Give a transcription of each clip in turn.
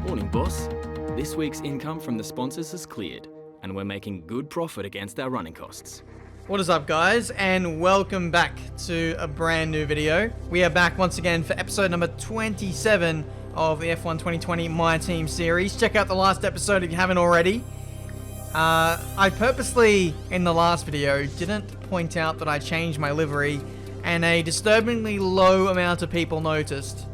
Morning, boss. This week's income from the sponsors has cleared, and we're making good profit against our running costs. What is up, guys, and welcome back to a brand new video. We are back once again for episode number 27 of the F1 2020 My Team series. Check out the last episode if you haven't already. I purposely, in the last video, didn't point out that I changed my livery, and a disturbingly low amount of people noticed.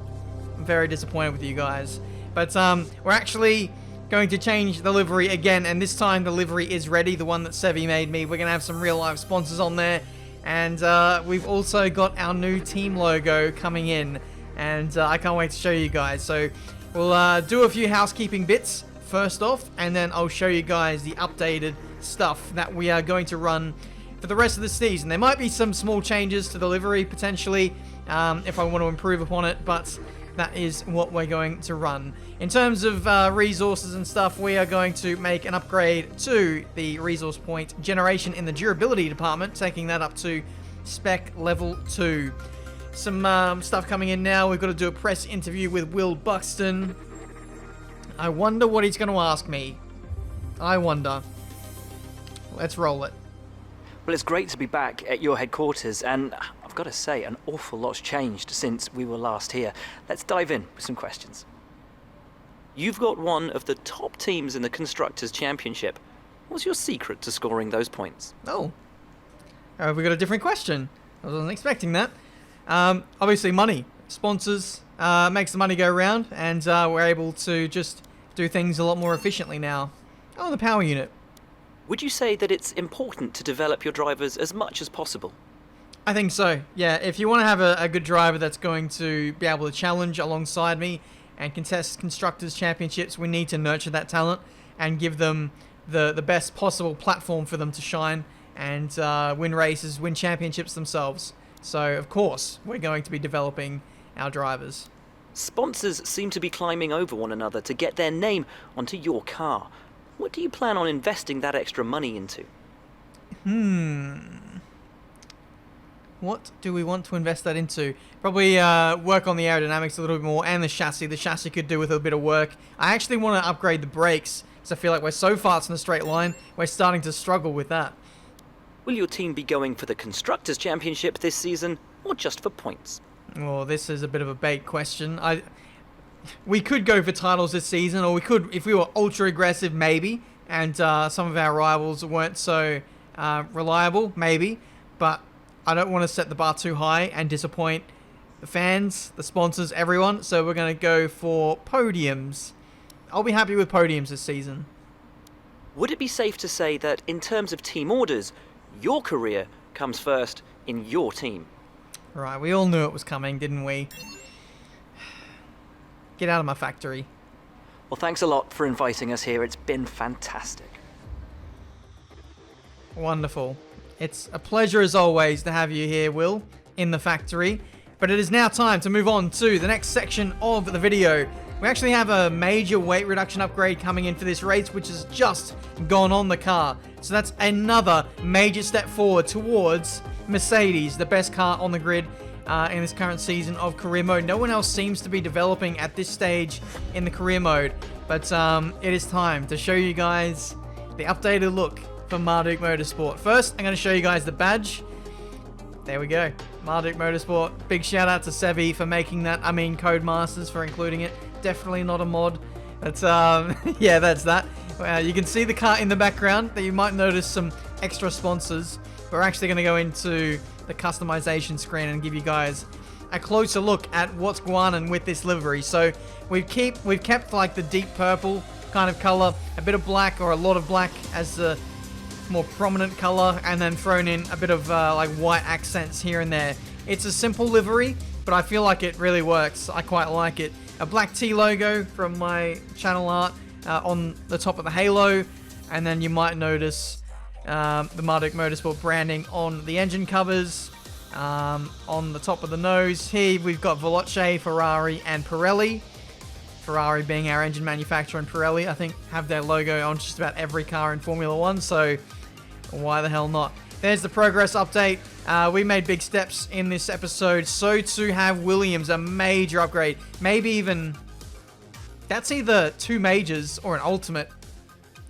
I'm very disappointed with you guys. But we're actually going to change the livery again, and this time the livery is ready, the one that Sevi made me. We're going to have some real life sponsors on there, and we've also got our new team logo coming in, and I can't wait to show you guys. So we'll do a few housekeeping bits first off, and then I'll show you guys the updated stuff that we are going to run for the rest of the season. There might be some small changes to the livery potentially if I want to improve upon it, but that is what we're going to run. In terms of resources and stuff, we are going to make an upgrade to the resource point generation in the durability department, taking that up to spec level 2. Some stuff coming in now. We've got to do a press interview with Will Buxton. I wonder what he's going to ask me. I wonder. Let's roll it. Well, it's great to be back at your headquarters, and I've got to say, an awful lot's changed since we were last here. Let's dive in with some questions. You've got one of the top teams in the Constructors' Championship. What's your secret to scoring those points? Oh. We got a different question. I wasn't expecting that. Obviously, money. Sponsors makes the money go round, and we're able to just do things a lot more efficiently now. Oh, the power unit. Would you say that it's important to develop your drivers as much as possible? I think so, yeah. If you want to have a good driver that's going to be able to challenge alongside me and contest Constructors' Championships, we need to nurture that talent and give them the best possible platform for them to shine and win races, win championships themselves. So, of course, we're going to be developing our drivers. Sponsors seem to be climbing over one another to get their name onto your car. What do you plan on investing that extra money into? What do we want to invest that into? Probably work on the aerodynamics a little bit more, and the chassis. The chassis could do with a bit of work. I actually want to upgrade the brakes, because I feel like we're so fast in a straight line, we're starting to struggle with that. Will your team be going for the Constructors' Championship this season, or just for points? Oh, this is a bit of a bait question. We could go for titles this season, or we could, if we were ultra aggressive, maybe, and some of our rivals weren't so reliable, maybe, but I don't want to set the bar too high and disappoint the fans, the sponsors, everyone, so we're going to go for podiums. I'll be happy with podiums this season. Would it be safe to say that in terms of team orders, your career comes first in your team? Right, we all knew it was coming, didn't we? Get out of my factory. Well, thanks a lot for inviting us here. It's been fantastic. Wonderful. It's a pleasure as always to have you here, Will, in the factory. But it is now time to move on to the next section of the video. We actually have a major weight reduction upgrade coming in for this race, which has just gone on the car. So that's another major step forward towards Mercedes, the best car on the grid in this current season of career mode. No one else seems to be developing at this stage in the career mode. But it is time to show you guys the updated look for Marduk Motorsport. First, I'm going to show you guys the badge. There we go. Marduk Motorsport. Big shout out to Sevi for making that. I mean, Codemasters for including it. Definitely not a mod. But yeah, that's that. You can see the car in the background. That you might notice some extra sponsors. We're actually going to go into the customization screen and give you guys a closer look at what's going on with this livery. So we've kept like the deep purple kind of color, a bit of black or a lot of black as the more prominent color, and then thrown in a bit of like white accents here and there. It's a simple livery, but I feel like it really works. I quite like it. A black T logo from my channel art on the top of the halo, and then you might notice the Marduk Motorsport branding on the engine covers, on the top of the nose. Here we've got Veloce, Ferrari, and Pirelli. Ferrari being our engine manufacturer, and Pirelli, I think, have their logo on just about every car in Formula 1, so why the hell not? There's the progress update. We made big steps in this episode, so to have Williams, a major upgrade. Maybe even that's either 2 majors or an ultimate.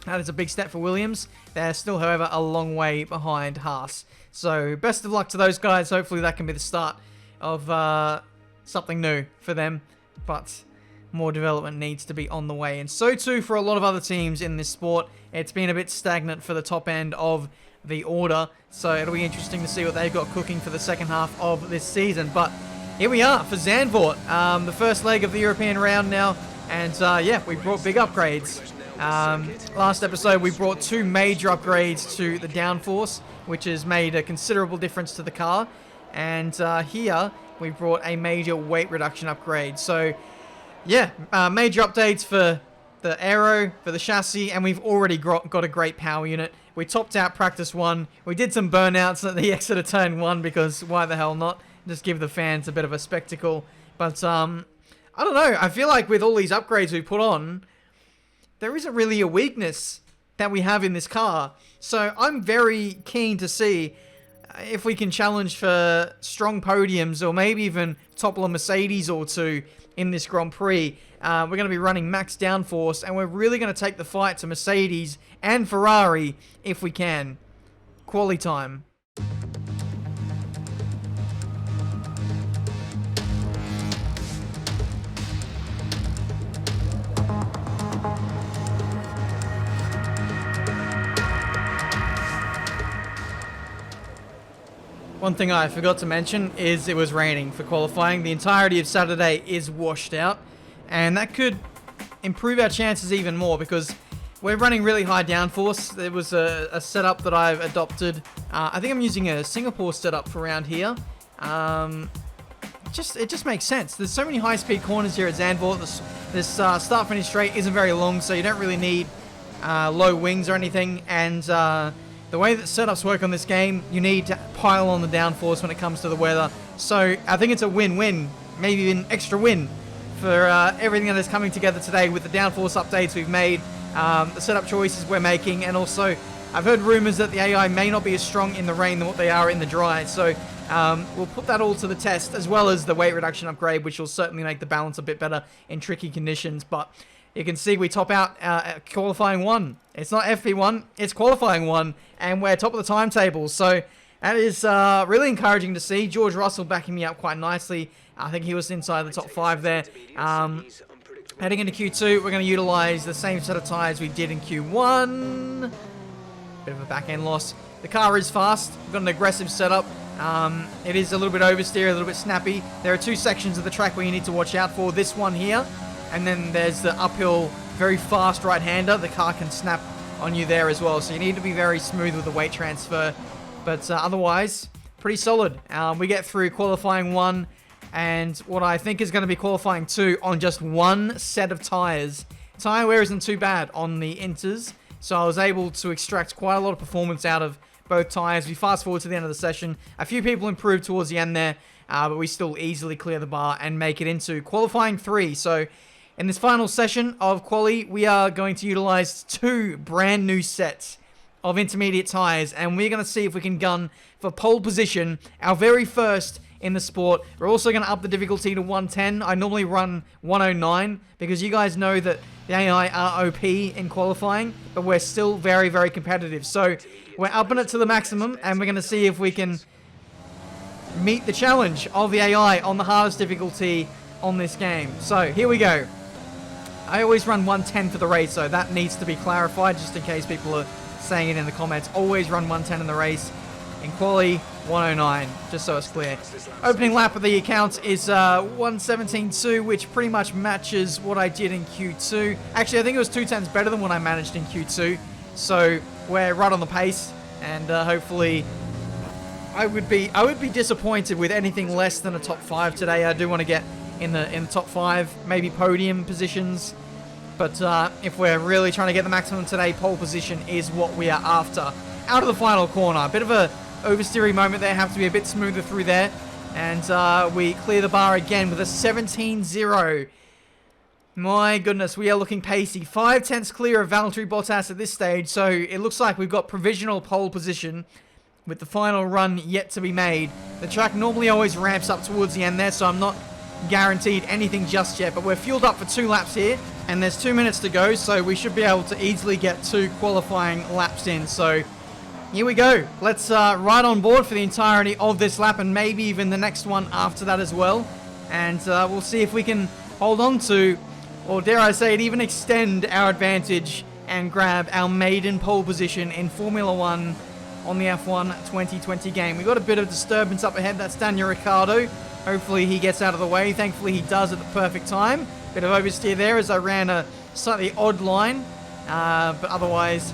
That is a big step for Williams. They're still, however, a long way behind Haas. So best of luck to those guys. Hopefully that can be the start of something new for them. But more development needs to be on the way. And so too for a lot of other teams in this sport. It's been a bit stagnant for the top end of the order. So it'll be interesting to see what they've got cooking for the second half of this season. But here we are for Zandvoort. The first leg of the European round now. And yeah, we brought big upgrades. Last episode we brought 2 major upgrades to the downforce, which has made a considerable difference to the car. And here we brought a major weight reduction upgrade. So yeah, major updates for the aero, for the chassis, and we've already got a great power unit. We topped out practice 1. We did some burnouts at the exit of turn 1 because why the hell not? Just give the fans a bit of a spectacle. But I don't know. I feel like with all these upgrades we put on, there isn't really a weakness that we have in this car. So I'm very keen to see if we can challenge for strong podiums or maybe even topple a Mercedes or 2 in this Grand Prix. We're going to be running max downforce, and we're really going to take the fight to Mercedes and Ferrari if we can. Quali time. One thing I forgot to mention is it was raining for qualifying. The entirety of Saturday is washed out, and that could improve our chances even more because we're running really high downforce. There was a setup that I've adopted. I think I'm using a Singapore setup for around here. It just makes sense. There's so many high-speed corners here at Zandvoort. This start-finish straight isn't very long, so you don't really need low wings or anything, and the way that setups work on this game, you need to pile on the downforce when it comes to the weather. So I think it's a win-win, maybe an extra win for everything that is coming together today with the downforce updates we've made, the setup choices we're making, and also I've heard rumors that the AI may not be as strong in the rain than what they are in the dry. So we'll put that all to the test, as well as the weight reduction upgrade, which will certainly make the balance a bit better in tricky conditions. But you can see we top out qualifying 1. It's not FP1, it's qualifying 1, and we're top of the timetable. So that is really encouraging to see. George Russell backing me up quite nicely. I think he was inside the top 5 there. Heading into Q2, we're going to utilize the same set of tyres we did in Q1. Bit of a back-end loss. The car is fast. We've got an aggressive setup. It is a little bit oversteer, a little bit snappy. There are 2 sections of the track where you need to watch out for. This one here, and then there's the uphill, very fast right-hander. The car can snap on you there as well, so you need to be very smooth with the weight transfer. But otherwise, pretty solid. We get through qualifying 1, and what I think is going to be qualifying 2 on just 1 set of tyres. Tyre wear isn't too bad on the inters, so I was able to extract quite a lot of performance out of both tyres. We fast forward to the end of the session. A few people improved towards the end there, but we still easily clear the bar and make it into qualifying 3. So in this final session of quali, we are going to utilize 2 brand new sets of intermediate tyres, and we're going to see if we can gun for pole position, our very first in the sport. We're also going to up the difficulty to 110. I normally run 109 because you guys know that the AI are OP in qualifying, but we're still very, very competitive. So we're upping it to the maximum, and we're going to see if we can meet the challenge of the AI on the hardest difficulty on this game. So here we go. I always run 110 for the race, so that needs to be clarified just in case people are saying it in the comments. Always run 110 in the race. In quali, 109, just so it's clear. Opening lap of the accounts is 117.2, which pretty much matches what I did in Q2. Actually, I think it was 210s better than what I managed in Q2. So we're right on the pace, and hopefully I would be disappointed with anything less than a top 5 today. I do want to get in the top 5, maybe podium positions. But if we're really trying to get the maximum today, pole position is what we are after. Out of the final corner, a bit of a oversteering moment there, have to be a bit smoother through there. And we clear the bar again with a 17-0. My goodness, we are looking pacey. 5/10 clear of Valtteri Bottas at this stage, so it looks like we've got provisional pole position with the final run yet to be made. The track normally always ramps up towards the end there, so I'm not guaranteed anything just yet, but we're fueled up for 2 laps here, and there's 2 minutes to go, so we should be able to easily get 2 qualifying laps in. So here we go. Let's ride on board for the entirety of this lap, and maybe even the next one after that as well. And we'll see if we can hold on to, or dare I say it, even extend our advantage and grab our maiden pole position in Formula 1 on the F1 2020 game. We've got a bit of disturbance up ahead. That's Daniel Ricciardo. Hopefully he gets out of the way. Thankfully he does at the perfect time. Bit of oversteer there as I ran a slightly odd line. But otherwise,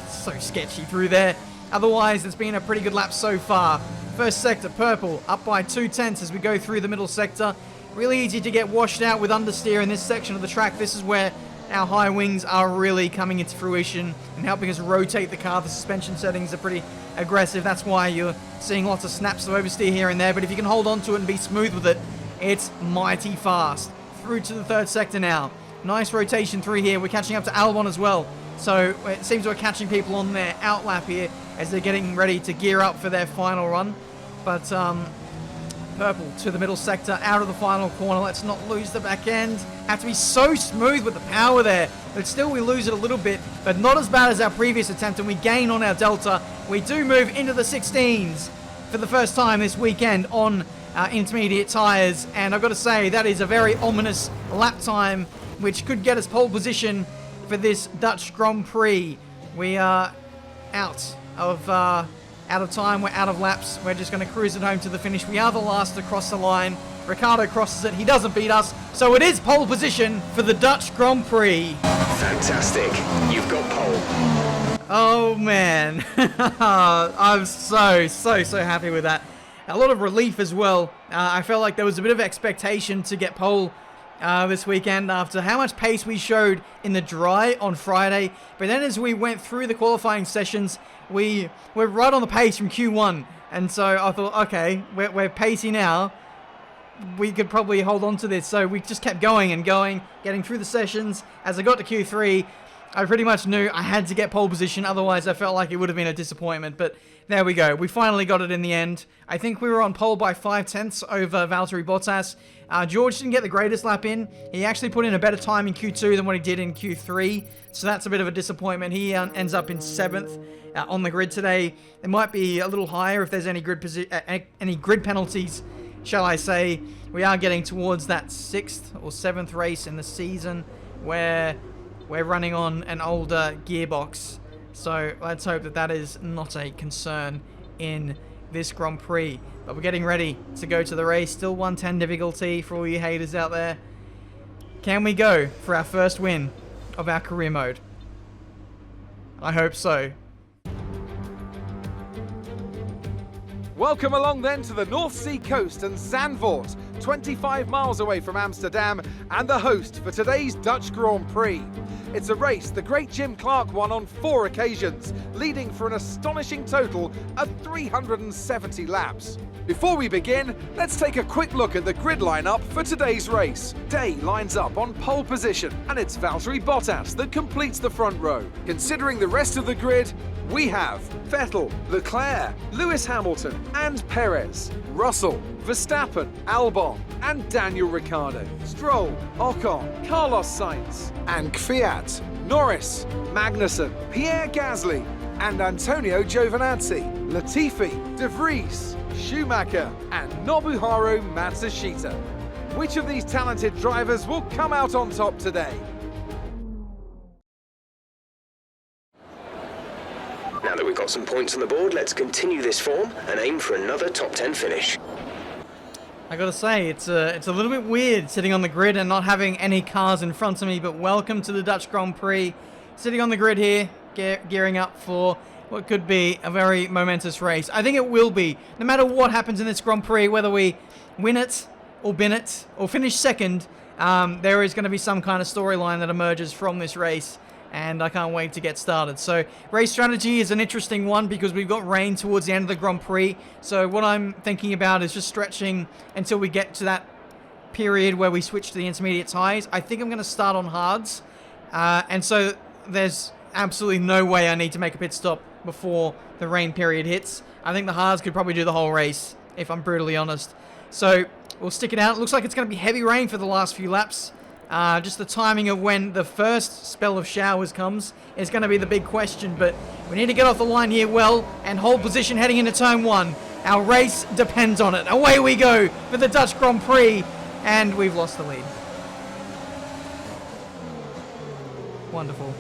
it's so sketchy through there. Otherwise, it's been a pretty good lap so far. First sector, purple, up by 2/10 as we go through the middle sector. Really easy to get washed out with understeer in this section of the track. This is where our high wings are really coming into fruition and helping us rotate the car. The suspension settings are pretty aggressive. That's why you're seeing lots of snaps of oversteer here and there. But if you can hold on to it and be smooth with it, it's mighty fast. Through to the third sector now. Nice rotation through here. We're catching up to Albon as well. So it seems we're catching people on their out lap here as they're getting ready to gear up for their final run. But purple to the middle sector, out of the final corner. Let's not lose the back end. Have to be so smooth with the power there. But still we lose it a little bit, but not as bad as our previous attempt, and we gain on our delta. We do move into the 16s for the first time this weekend on intermediate tyres. And I've got to say, that is a very ominous lap time, which could get us pole position for this Dutch Grand Prix. We are out of time, we're out of laps. We're just going to cruise it home to the finish. We are the last to cross the line. Ricciardo crosses it, he doesn't beat us, so it is pole position for the Dutch Grand Prix. Fantastic, you've got pole. Oh man, I'm so happy with that. A lot of relief as well. I felt like there was a bit of expectation to get pole this weekend after how much pace we showed in the dry on Friday. But then as we went through the qualifying sessions, we were right on the pace from Q1. And so I thought, okay, we're pacey now. We could probably hold on to this. So we just kept going and going, getting through the sessions. As I got to Q3, I pretty much knew I had to get pole position. Otherwise, I felt like it would have been a disappointment. But there we go. We finally got it in the end. I think we were on pole by 5/10 over Valtteri Bottas. George didn't get the greatest lap in. He actually put in a better time in Q2 than what he did in Q3. So that's a bit of a disappointment. He ends up in 7th on the grid today. It might be a little higher if there's any grid penalties, shall I say. We are getting towards that 6th or 7th race in the season where we're running on an older gearbox. So let's hope that that is not a concern in this Grand Prix. But we're getting ready to go to the race. Still 110 difficulty for all you haters out there. Can we go for our first win of our career mode? I hope so. Welcome along then to the North Sea coast and Zandvoort, 25 miles away from Amsterdam, and the host for today's Dutch Grand Prix. It's a race the great Jim Clark won on 4 occasions, leading for an astonishing total of 370 laps. Before we begin, let's take a quick look at the grid lineup for today's race. Day lines up on pole position, and it's Valtteri Bottas that completes the front row. Considering the rest of the grid, we have Vettel, Leclerc, Lewis Hamilton and Perez, Russell, Verstappen, Albon and Daniel Ricciardo, Stroll, Ocon, Carlos Sainz and Kvyat, Norris, Magnussen, Pierre Gasly and Antonio Giovinazzi, Latifi, De Vries, Schumacher and Nobuharu Matsushita. Which of these talented drivers will come out on top today? Now that we've got some points on the board, let's continue this form and aim for another top 10 finish. I gotta say, it's a little bit weird sitting on the grid and not having any cars in front of me, but welcome to the Dutch Grand Prix. Sitting on the grid here, gearing up for what could be a very momentous race. I think it will be. No matter what happens in this Grand Prix, whether we win it or bin it or finish second, there is going to be some kind of storyline that emerges from this race. And I can't wait to get started. So race strategy is an interesting one because we've got rain towards the end of the Grand Prix. So what I'm thinking about is just stretching until we get to that period where we switch to the intermediate tyres. I think I'm going to start on hards. And so there's absolutely no way I need to make a pit stop before the rain period hits. I think the hards could probably do the whole race, if I'm brutally honest. So we'll stick it out. It looks like it's going to be heavy rain for the last few laps. Just the timing of when the first spell of showers comes is going to be the big question, but we need to get off the line here well and hold position heading into turn 1. Our race depends on it. Away we go for the Dutch Grand Prix, and we've lost the lead. Wonderful.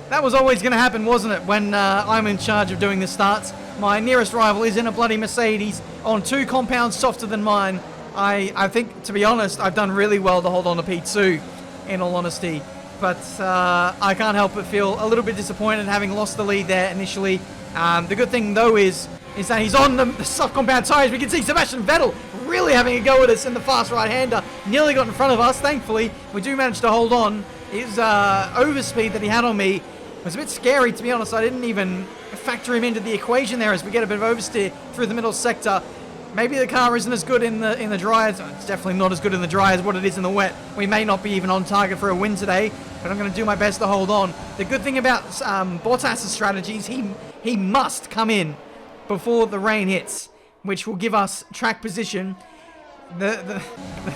That was always going to happen, wasn't it, when I'm in charge of doing the starts. My nearest rival is in a bloody Mercedes on 2 compounds softer than mine. I think, to be honest, I've done really well to hold on to P2, in all honesty. But I can't help but feel a little bit disappointed having lost the lead there initially. The good thing, though, is that he's on the soft compound tyres. We can see Sebastian Vettel really having a go at us in the fast right-hander. Nearly got in front of us. Thankfully, we do manage to hold on. His overspeed that he had on me was a bit scary, to be honest. I didn't even factor him into the equation there as we get a bit of oversteer through the middle sector. Maybe the car isn't as good in the dry. It's definitely not as good in the dry as what it is in the wet. We may not be even on target for a win today, but I'm going to do my best to hold on. The good thing about Bottas' strategies, he must come in before the rain hits, which will give us track position. The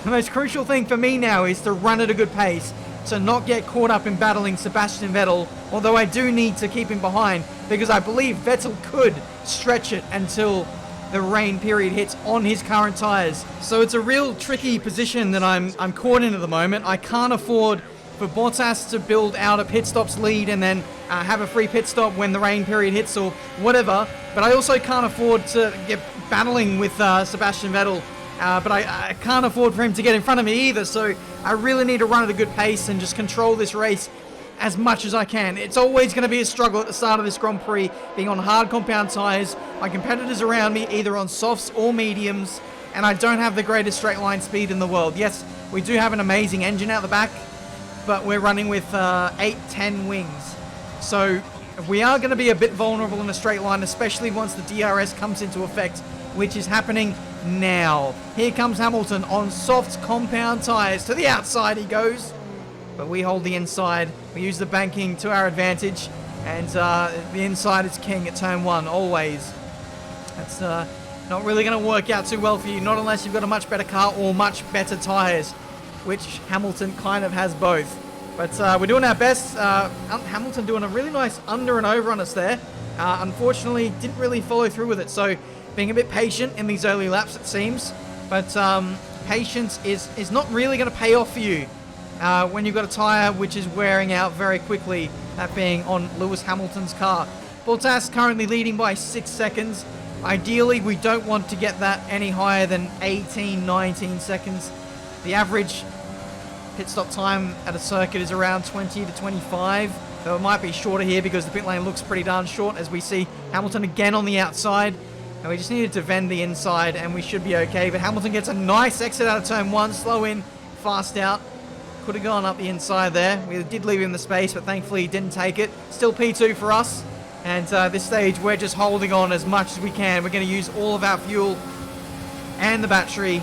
most crucial thing for me now is to run at a good pace, to not get caught up in battling Sebastian Vettel, although I do need to keep him behind, because I believe Vettel could stretch it until the rain period hits on his current tyres. So it's a real tricky position that I'm caught in at the moment. I can't afford for Bottas to build out a pit stop's lead and then have a free pit stop when the rain period hits or whatever, but I also can't afford to get battling with Sebastian Vettel. But I can't afford for him to get in front of me either, so I really need to run at a good pace and just control this race as much as I can. It's always going to be a struggle at the start of this Grand Prix, being on hard compound tyres. My competitors around me either on softs or mediums, and I don't have the greatest straight line speed in the world. Yes, we do have an amazing engine out the back, but we're running with 8-10 wings. So we are going to be a bit vulnerable in a straight line, especially once the DRS comes into effect, which is happening now. Here comes Hamilton on soft compound tyres. To the outside he goes, but we hold the inside. We use the banking to our advantage, and the inside is king at turn 1, always. That's not really going to work out too well for you, not unless you've got a much better car or much better tyres, which Hamilton kind of has both. But we're doing our best. Hamilton doing a really nice under and over on us there. Unfortunately, didn't really follow through with it, so being a bit patient in these early laps, it seems. But patience is not really going to pay off for you when you've got a tyre which is wearing out very quickly, that being on Lewis Hamilton's car. Bottas currently leading by 6 seconds. Ideally, we don't want to get that any higher than 18, 19 seconds. The average pit stop time at a circuit is around 20 to 25. So it might be shorter here because the pit lane looks pretty darn short, as we see Hamilton again on the outside. And we just needed to vend the inside and we should be okay. But Hamilton gets a nice exit out of turn 1, slow in, fast out. Could have gone up the inside there. We did leave him the space, but thankfully he didn't take it. Still P2 for us. And this stage, we're just holding on as much as we can. We're going to use all of our fuel and the battery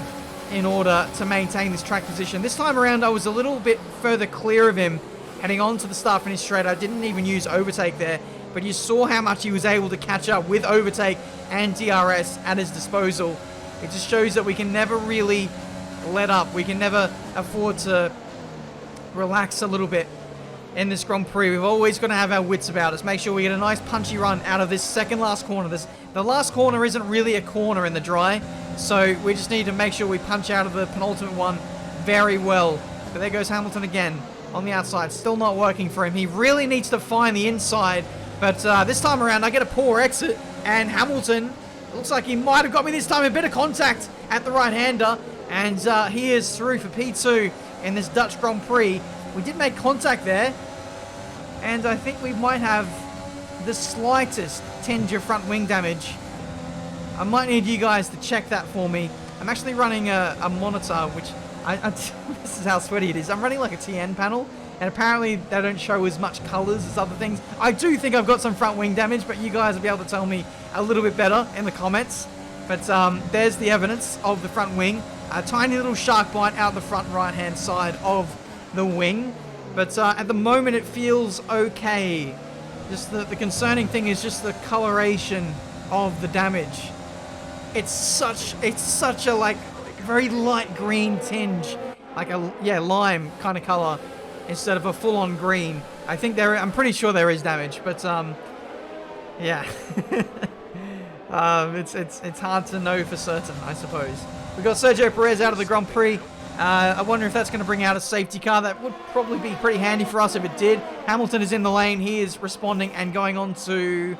in order to maintain this track position. This time around, I was a little bit further clear of him heading on to the start-finish straight. I didn't even use overtake there, but you saw how much he was able to catch up with overtake and DRS at his disposal. It just shows that we can never really let up. We can never afford to relax a little bit in this Grand Prix. We've always got to have our wits about us. Make sure we get a nice punchy run out of this second last corner. The last corner isn't really a corner in the dry, so we just need to make sure we punch out of the penultimate one very well. But there goes Hamilton again on the outside. Still not working for him. He really needs to find the inside, but this time around I get a poor exit, and Hamilton looks like he might have got me this time. A bit of contact at the right-hander, and he is through for P2 in this Dutch Grand Prix. We did make contact there, and I think we might have the slightest tinge of front wing damage. I might need you guys to check that for me. I'm actually running a monitor, which this is how sweaty it is. I'm running like a TN panel, and apparently they don't show as much colors as other things. I do think I've got some front wing damage, but you guys will be able to tell me a little bit better in the comments. But there's the evidence of the front wing. A tiny little shark bite out the front right-hand side of the wing. But at the moment it feels okay. Just the concerning thing is just the coloration of the damage. It's such a like very light green tinge. like a lime kind of color instead of a full-on green. I'm pretty sure there is damage, but yeah. It's hard to know for certain, I suppose. We've got Sergio Perez out of the Grand Prix. I wonder if that's going to bring out a safety car. That would probably be pretty handy for us if it did. Hamilton is in the lane. He is responding and going on to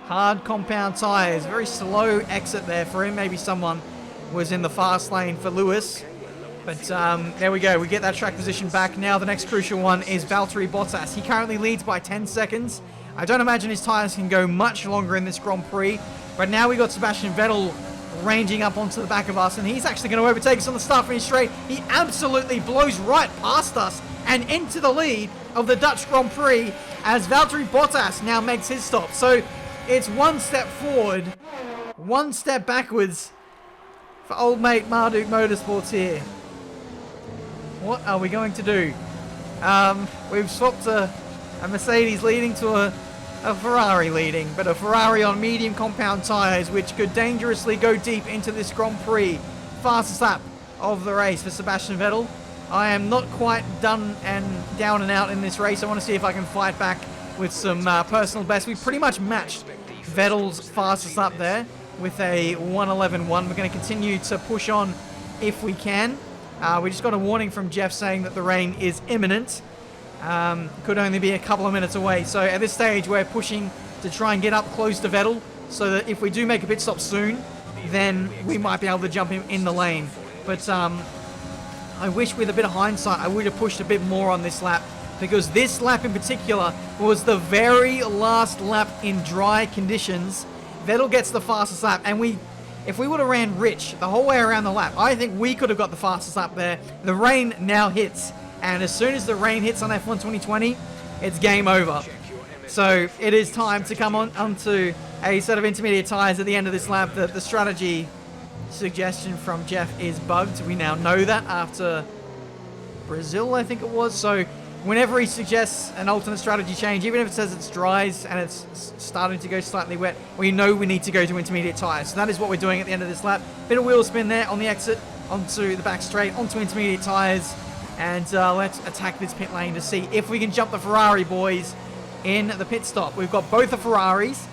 hard compound tyres. Very slow exit there for him. Maybe someone was in the fast lane for Lewis. But there we go. We get that track position back. Now the next crucial one is Valtteri Bottas. He currently leads by 10 seconds. I don't imagine his tyres can go much longer in this Grand Prix. But now we got Sebastian Vettel ranging up onto the back of us, and he's actually going to overtake us on the start finish straight. He absolutely blows right past us and into the lead of the Dutch Grand Prix as Valtteri Bottas now makes his stop. So it's one step forward, one step backwards for old mate Marduk Motorsports here. What are we going to do? We've swapped a Mercedes leading to a Ferrari leading, but a Ferrari on medium compound tyres, which could dangerously go deep into this Grand Prix. Fastest lap of the race for Sebastian Vettel. I am not quite done and down and out in this race. I want to see if I can fight back with some personal best. We pretty much matched Vettel's fastest lap there with a 1:11.1. We're going to continue to push on if we can. We just got a warning from Jeff saying that the rain is imminent. Could only be a couple of minutes away. So at this stage, we're pushing to try and get up close to Vettel so that if we do make a pit stop soon, then we might be able to jump him in the lane. But I wish with a bit of hindsight, I would have pushed a bit more on this lap, because this lap in particular was the very last lap in dry conditions. Vettel gets the fastest lap, and if we would have ran rich the whole way around the lap, I think we could have got the fastest lap there. The rain now hits. And as soon as the rain hits on F1 2020, it's game over. So it is time to come onto a set of intermediate tyres at the end of this lap. The strategy suggestion from Jeff is bugged. We now know that after Brazil, I think it was. So whenever he suggests an alternate strategy change, even if it says it's dries and it's starting to go slightly wet, we know we need to go to intermediate tyres. So that is what we're doing at the end of this lap. Bit of wheel spin there on the exit, onto the back straight, onto intermediate tyres. And let's attack this pit lane to see if we can jump the Ferrari boys in the pit stop. We've got both the Ferraris,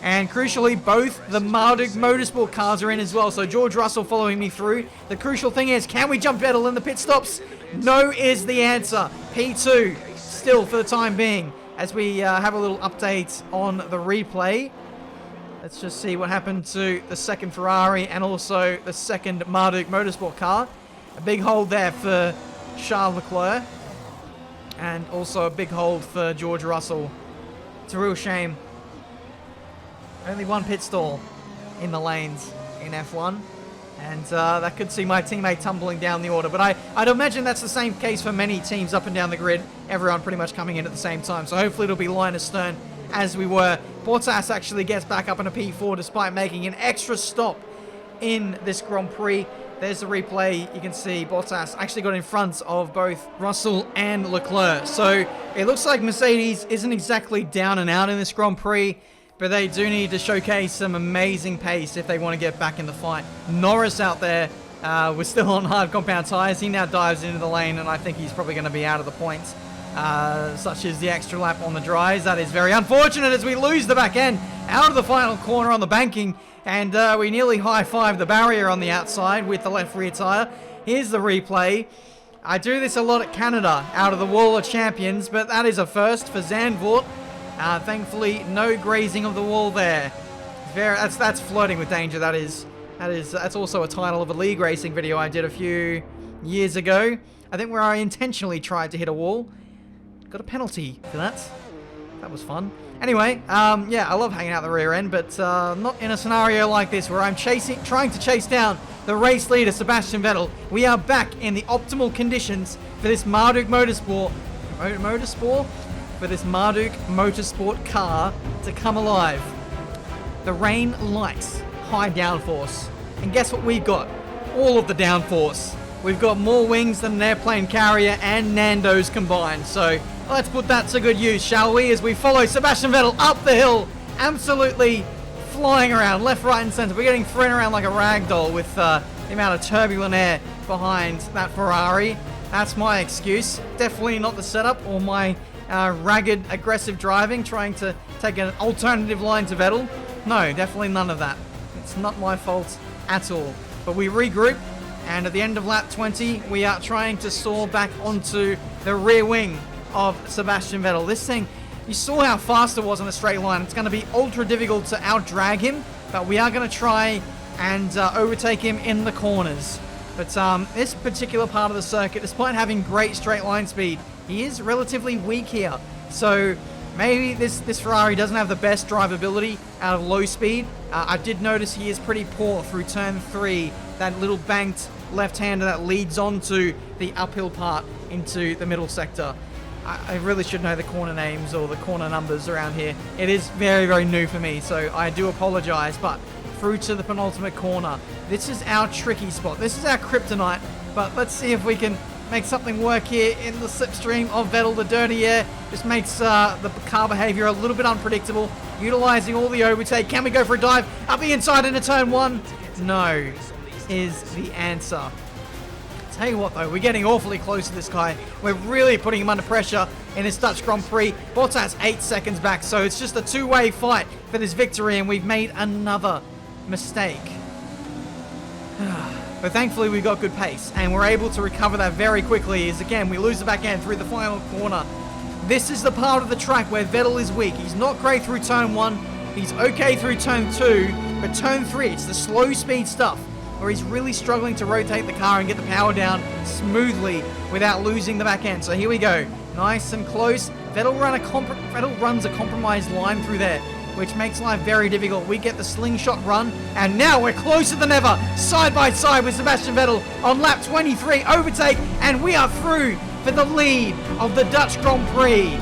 and crucially, both the Marduk Motorsport cars are in as well. So George Russell following me through. The crucial thing is, can we jump Vettel in the pit stops? No is the answer. P2 still for the time being. As we have a little update on the replay. Let's just see what happened to the second Ferrari and also the second Marduk Motorsport car. A big hold there for Charles Leclerc, and also a big hold for George Russell. It's a real shame. Only one pit stall in the lanes in F1, and that could see my teammate tumbling down the order. But I'd imagine that's the same case for many teams up and down the grid, everyone pretty much coming in at the same time. So hopefully it'll be line astern as we were. Bottas actually gets back up in a P4 despite making an extra stop in this Grand Prix. There's the replay. You can see Bottas actually got in front of both Russell and Leclerc. So it looks like Mercedes isn't exactly down and out in this Grand Prix, but they do need to showcase some amazing pace if they want to get back in the fight. Norris out there was still on hard compound tyres. He now dives into the lane, and I think he's probably going to be out of the points, such as the extra lap on the dries. That is very unfortunate as we lose the back end out of the final corner on the banking. And we nearly high-fived the barrier on the outside with the left rear tyre. Here's the replay. I do this a lot at Canada, out of the Wall of Champions, but that is a first for Zandvoort. Thankfully, no grazing of the wall there. That's flirting with danger. That's also a title of a league racing video I did a few years ago. I think where I intentionally tried to hit a wall. Got a penalty for that. That was fun. Anyway, yeah, I love hanging out the rear end, but not in a scenario like this where I'm trying to chase down the race leader, Sebastian Vettel. We are back in the optimal conditions for this Marduk Motorsport, for this Marduk Motorsport car to come alive. The rain likes high downforce, and guess what we've got? All of the downforce. We've got more wings than an airplane carrier and Nando's combined, so let's put that to good use, shall we, as we follow Sebastian Vettel up the hill, absolutely flying around left, right, and centre. We're getting thrown around like a rag doll with the amount of turbulent air behind that Ferrari. That's my excuse. Definitely not the setup or my ragged, aggressive driving, trying to take an alternative line to Vettel. No, definitely none of that. It's not my fault at all. But we regroup, and at the end of lap 20, we are trying to soar back onto the rear wing of Sebastian Vettel. This thing, you saw how fast it was on a straight line. It's going to be ultra difficult to out-drag him, but we are going to try and overtake him in the corners. But this particular part of the circuit, despite having great straight line speed, he is relatively weak here. So maybe this Ferrari doesn't have the best drivability out of low speed. I did notice he is pretty poor through turn 3, that little banked left-hander that leads onto the uphill part into the middle sector. I really should know the corner names or the corner numbers around here. It is very, very new for me, so I do apologize, but through to the penultimate corner. This is our tricky spot. This is our kryptonite, but let's see if we can make something work here in the slipstream of Vettel. The dirty air just makes the car behavior a little bit unpredictable. Utilizing all the overtake. Can we go for a dive up the inside into turn 1? No, is the answer. Tell you what though, we're getting awfully close to this guy. We're really putting him under pressure in his Dutch Grand Prix. Bottas 8 seconds back, so it's just a two-way fight for this victory, and we've made another mistake. But thankfully we got good pace, and we're able to recover that very quickly, as again we lose the back end through the final corner. This is the part of the track where Vettel is weak. He's not great through turn 1, he's okay through turn 2, but turn 3, it's the slow speed stuff where he's really struggling to rotate the car and get the power down smoothly without losing the back end. So here we go, nice and close. Vettel runs a compromised line through there, which makes life very difficult. We get the slingshot run, and now we're closer than ever, side by side with Sebastian Vettel on lap 23, overtake, and we are through for the lead of the Dutch Grand Prix.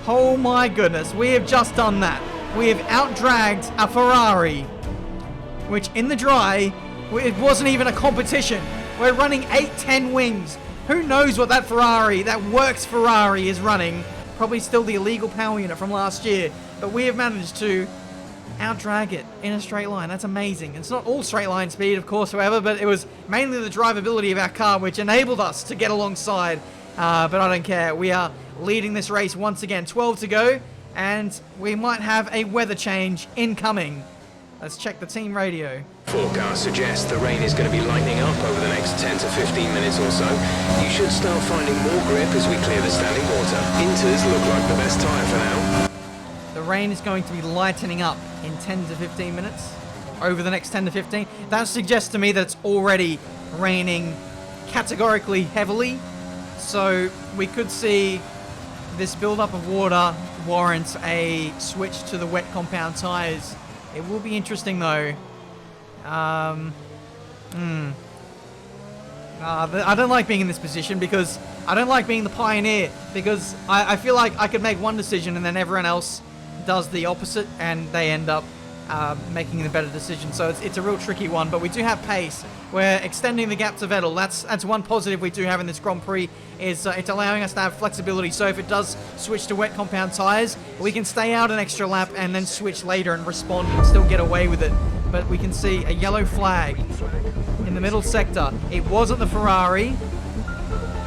Oh my goodness, we have just done that. We have out-dragged a Ferrari, which in the dry, it wasn't even a competition. We're running 810 wings. Who knows what that Ferrari, that works Ferrari, is running? Probably still the illegal power unit from last year, but we have managed to out-drag it in a straight line. That's amazing. It's not all straight line speed, of course, however, but it was mainly the drivability of our car which enabled us to get alongside, but I don't care. We are leading this race once again. 12 to go, and we might have a weather change incoming. Let's check the team radio. Forecast suggests the rain is going to be lightening up over the next 10 to 15 minutes or so. You should start finding more grip as we clear the standing water. Inters look like the best tyre for now. The rain is going to be lightening up in 10 to 15 minutes, over the next 10 to 15. That suggests to me that it's already raining categorically heavily, so we could see this build-up of water warrants a switch to the wet compound tyres. It will be interesting though. I don't like being in this position because I don't like being the pioneer, because I feel like I could make one decision and then everyone else does the opposite and they end up making the better decision. So it's a real tricky one, but we do have pace. We're extending the gap to Vettel. That's one positive we do have in this Grand Prix, is it's allowing us to have flexibility. So if it does switch to wet compound tyres, we can stay out an extra lap and then switch later and respond and still get away with it. But we can see a yellow flag in the middle sector. It wasn't the Ferrari.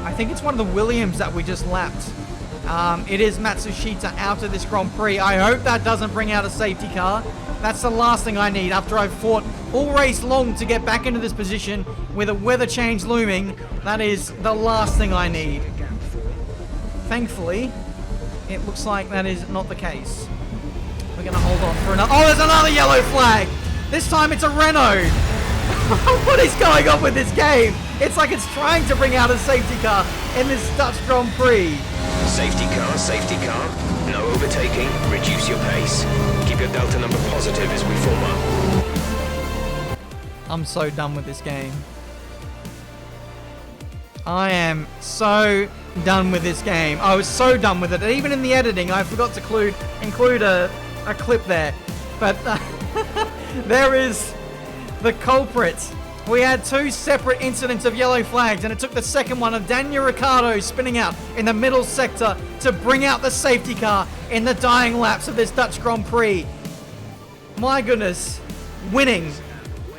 I think it's one of the Williams that we just lapped. It is Matsushita out of this Grand Prix. I hope that doesn't bring out a safety car. That's the last thing I need after I've fought all race long to get back into this position with a weather change looming. That is the last thing I need. Thankfully, it looks like that is not the case. We're going to hold on for another... Oh, there's another yellow flag! This time it's a Renault! What is going on with this game? It's like it's trying to bring out a safety car in this Dutch Grand Prix. Safety car, no overtaking, reduce your pace. Keep your delta number positive as we form up. I'm so done with this game. I am so done with this game. I was so done with it. And even in the editing, I forgot to include a clip there. But there is the culprit. We had two separate incidents of yellow flags, and it took the second one of Daniel Ricciardo spinning out in the middle sector to bring out the safety car in the dying laps of this Dutch Grand Prix. My goodness, winning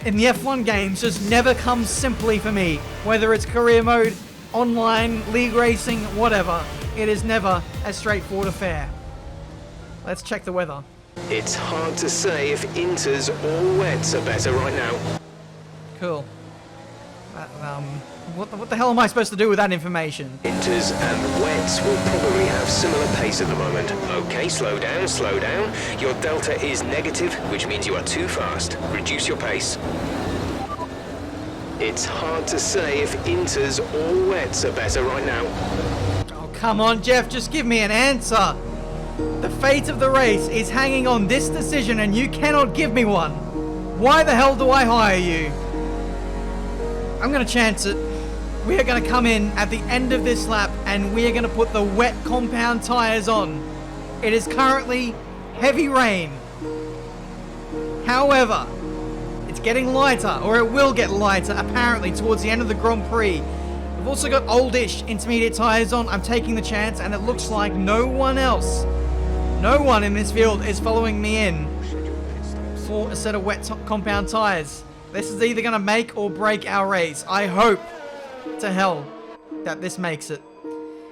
in the F1 games just never comes simply for me. Whether it's career mode, online, league racing, whatever. It is never a straightforward affair. Let's check the weather. It's hard to say if inters or wets are better right now. Cool. What the hell am I supposed to do with that information? Inters and wets will probably have similar pace at the moment. Okay, slow down, slow down. Your delta is negative, which means you are too fast. Reduce your pace. It's hard to say if inters or wets are better right now. Oh, come on, Jeff, just give me an answer. The fate of the race is hanging on this decision and you cannot give me one. Why the hell do I hire you? I'm going to chance it. We are going to come in at the end of this lap and we are going to put the wet compound tires on. It is currently heavy rain. However, it's getting lighter, or it will get lighter apparently towards the end of the Grand Prix. We've also got oldish intermediate tires on. I'm taking the chance and it looks like no one in this field is following me in for a set of wet compound tires. This is either going to make or break our race. I hope to hell that this makes it.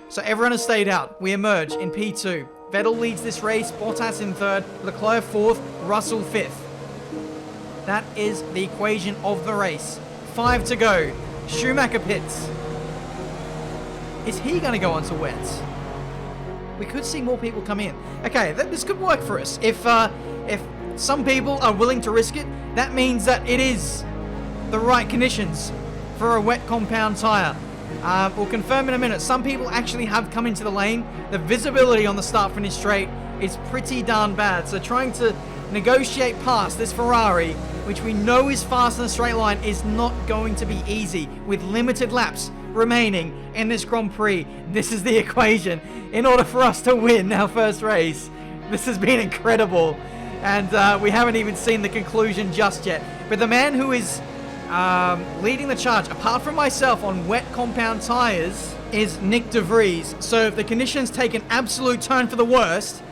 So everyone has stayed out. We emerge in P2. Vettel leads this race, Bottas in third, Leclerc fourth, Russell fifth. That is the equation of the race. 5 to go. Schumacher pits. Is he going to go onto wets? We could see more people come in. Okay, this could work for us. If some people are willing to risk it, that means that it is the right conditions for a wet compound tire. We'll confirm in a minute. Some people actually have come into the lane. The visibility on the start-finish straight is pretty darn bad. So trying to negotiate past this Ferrari, which we know is fast in a straight line, is not going to be easy with limited laps remaining in this Grand Prix. This is the equation in order for us to win our first race. This has been incredible, and we haven't even seen the conclusion just yet. But the man who is leading the charge, apart from myself on wet compound tires, is Nick De Vries. So if the conditions take an absolute turn for the worst,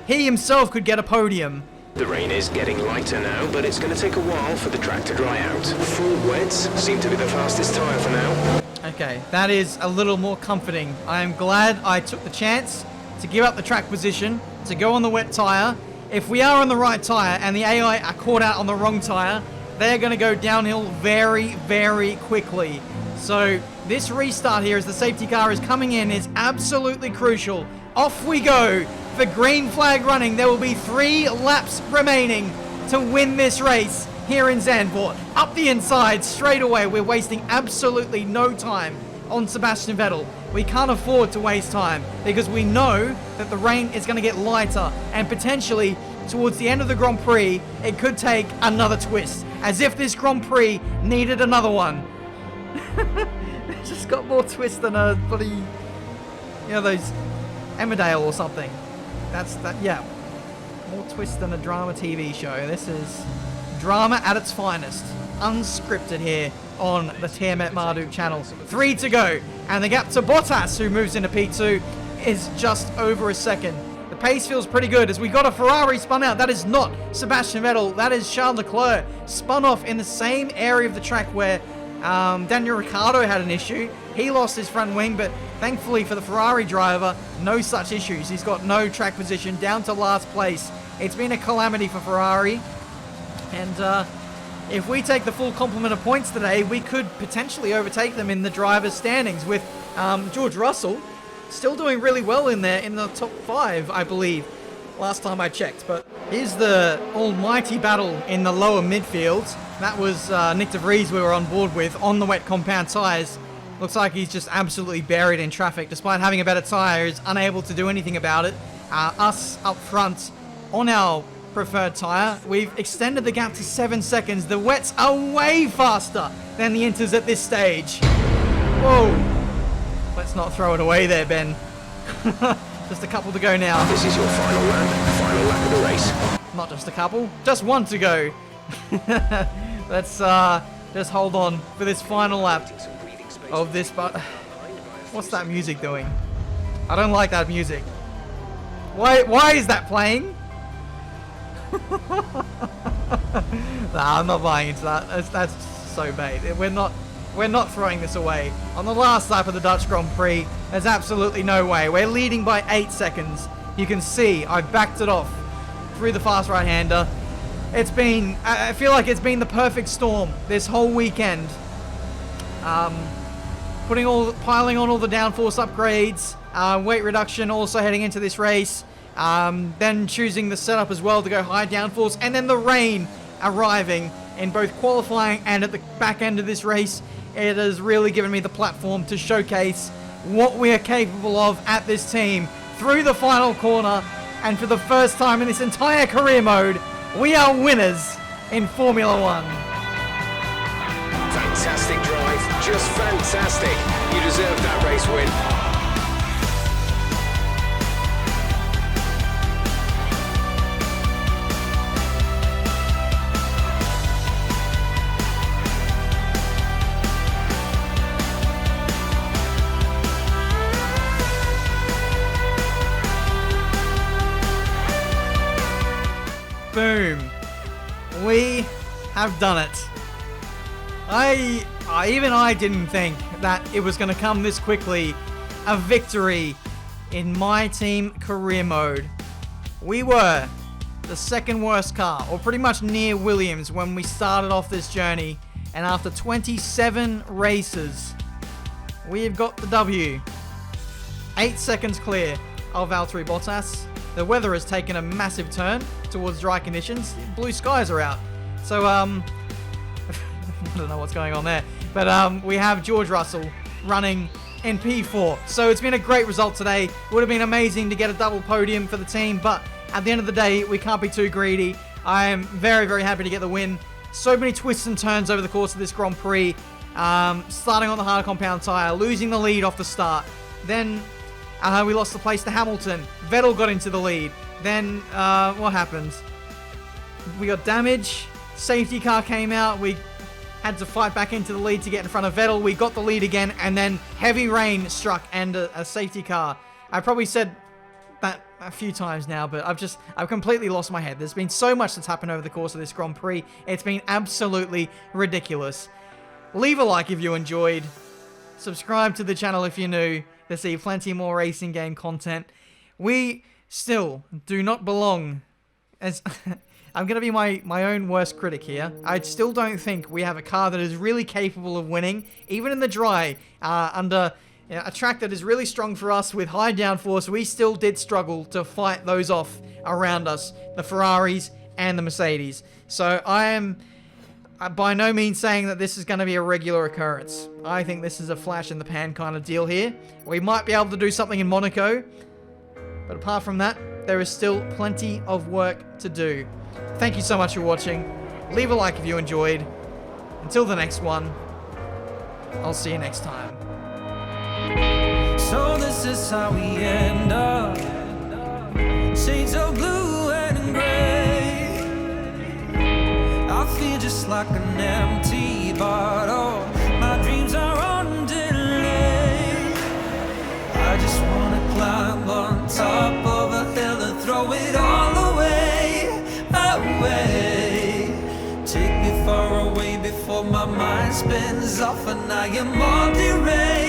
he himself could get a podium. The rain is getting lighter now, but it's going to take a while for the track to dry out. Full wets seem to be the fastest tyre for now. Okay, that is a little more comforting. I am glad I took the chance to give up the track position, to go on the wet tyre. If we are on the right tyre and the AI are caught out on the wrong tyre, they're going to go downhill very, very quickly. So this restart here as the safety car is coming in is absolutely crucial. Off we go. The green flag running. There will be 3 laps remaining to win this race here in Zandvoort. Up the inside straight away. We're wasting absolutely no time on Sebastian Vettel. We can't afford to waste time because we know that the rain is going to get lighter and potentially towards the end of the Grand Prix it could take another twist, as if this Grand Prix needed another one. It's just got more twist than a bloody, you know, those Emmerdale or something. Yeah. More twist than a drama TV show. This is drama at its finest. Unscripted here on the Tiametmarduk channel. 3 to go. And the gap to Bottas, who moves into P2, is just over a second. The pace feels pretty good as we got a Ferrari spun out. That is not Sebastian Vettel. That is Charles Leclerc. Spun off in the same area of the track where Daniel Ricciardo had an issue. He lost his front wing, but thankfully for the Ferrari driver, no such issues. He's got no track position, down to last place. It's been a calamity for Ferrari. And if we take the full complement of points today, we could potentially overtake them in the driver's standings with George Russell still doing really well in there in the top 5, I believe, last time I checked. But here's the almighty battle in the lower midfield. That was Nick De Vries we were on board with on the wet compound tyres. Looks like he's just absolutely buried in traffic. Despite having a better tyre, he's unable to do anything about it. Us up front on our preferred tyre, we've extended the gap to 7 seconds. The wets are way faster than the inters at this stage. Whoa. Let's not throw it away there, Ben. Just a couple to go now. This is your final lap of the race. Not just a couple, just 1 to go. Let's just hold on for this final lap of this. But what's that music doing? I don't like that music. Why is that playing? Nah, I'm not buying into that. That's so bait. We're not throwing this away. On the last lap of the Dutch Grand Prix, there's absolutely no way. We're leading by 8 seconds. You can see I backed it off through the fast right-hander. I feel like it's been the perfect storm this whole weekend. Piling on all the downforce upgrades, weight reduction also heading into this race, then choosing the setup as well to go high downforce, and then the rain arriving in both qualifying and at the back end of this race. It has really given me the platform to showcase what we are capable of at this team through the final corner, and for the first time in this entire career mode, we are winners in Formula One. Fantastic drive, just fantastic. You deserve that race win. Boom. We have done it. Even I didn't think that it was going to come this quickly. A victory in my team career mode. We were the second worst car, or pretty much near Williams when we started off this journey. And after 27 races, we have got the W. 8 seconds clear of Valtteri Bottas. The weather has taken a massive turn towards dry conditions. Blue skies are out. So, I don't know what's going on there. But we have George Russell running in P4. So it's been a great result today. Would have been amazing to get a double podium for the team. But at the end of the day, we can't be too greedy. I am very, very happy to get the win. So many twists and turns over the course of this Grand Prix. Starting on the hard compound tyre, losing the lead off the start. Then we lost the place to Hamilton. Vettel got into the lead. Then what happened? We got damage. Safety car came out. We had to fight back into the lead to get in front of Vettel. We got the lead again, and then heavy rain struck and a safety car. I probably said that a few times now, but I've completely lost my head. There's been so much that's happened over the course of this Grand Prix. It's been absolutely ridiculous. Leave a like if you enjoyed. Subscribe to the channel if you're new to see plenty more racing game content. We still do not belong as... I'm going to be my own worst critic here. I still don't think we have a car that is really capable of winning, even in the dry, under a track that is really strong for us with high downforce. We still did struggle to fight those off around us, the Ferraris and the Mercedes. So I am by no means saying that this is going to be a regular occurrence. I think this is a flash in the pan kind of deal here. We might be able to do something in Monaco, but apart from that, there is still plenty of work to do. Thank you so much for watching. Leave a like if you enjoyed. Until the next one, I'll see you next time. So this is how we end up. Shades of blue and gray. I feel just like an empty bottle. My dreams are on delay. I just wanna climb on top of a hill and throw it all away. Take me far away before my mind spins off and I am all derailed.